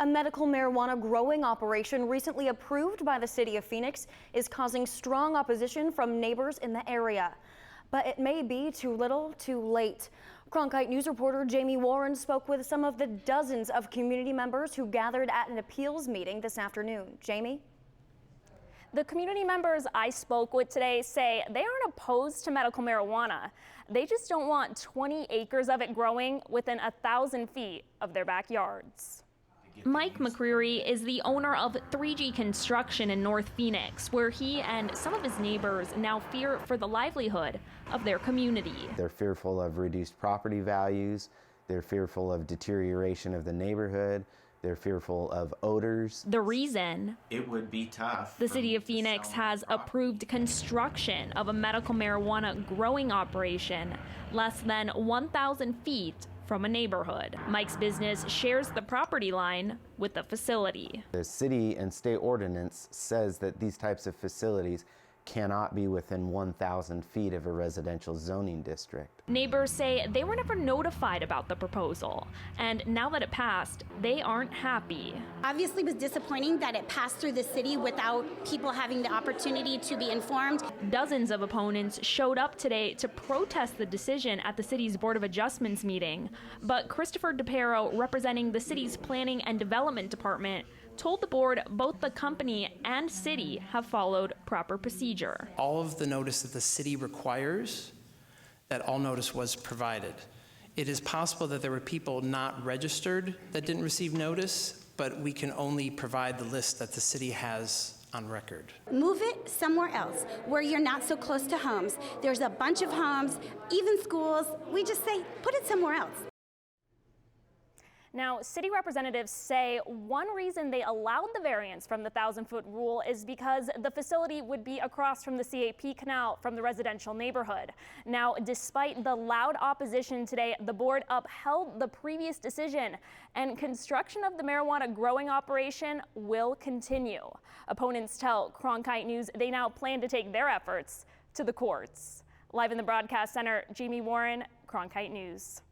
A medical marijuana growing operation recently approved by the city of Phoenix is causing strong opposition from neighbors in the area. But it may be too little, too late. Cronkite News reporter Jamie Warren spoke with some of the dozens of community members who gathered at an appeals meeting this afternoon. Jamie? The community members I spoke with today say they aren't opposed to medical marijuana. They just don't want 20 acres of it growing within 1,000 feet of their backyards. Mike McCreary is the owner of 3G Construction in North Phoenix, where he and some of his neighbors now fear for the livelihood of their community. They're fearful of reduced property values. They're fearful of deterioration of the neighborhood. They're fearful of odors. The reason? It would be tough. The city of Phoenix has approved construction of a medical marijuana growing operation less than 1,000 feet from a neighborhood. Mike's business shares the property line with the facility. The city and state ordinance says that these types of facilities cannot be within 1,000 feet of a residential zoning district. Neighbors say they were never notified about the proposal, and now that it passed, they aren't happy. Obviously, it was disappointing that it passed through the city without people having the opportunity to be informed. Dozens of opponents showed up today to protest the decision at the city's Board of Adjustments meeting, but Christopher DePero, representing the city's Planning and Development Department, told the board both the company and city have followed proper procedure. All of the notice that the city requires, that all notice was provided. It is possible that there were people not registered that didn't receive notice, but we can only provide the list that the city has on record. Move it somewhere else where you're not so close to homes. There's a bunch of homes, even schools. We just say, put it somewhere else. Now, city representatives say one reason they allowed the variance from the 1,000-foot rule is because the facility would be across from the CAP canal from the residential neighborhood. Now, despite the loud opposition today, the board upheld the previous decision, and construction of the marijuana growing operation will continue. Opponents tell Cronkite News they now plan to take their efforts to the courts. Live in the broadcast center, Jamie Warren, Cronkite News.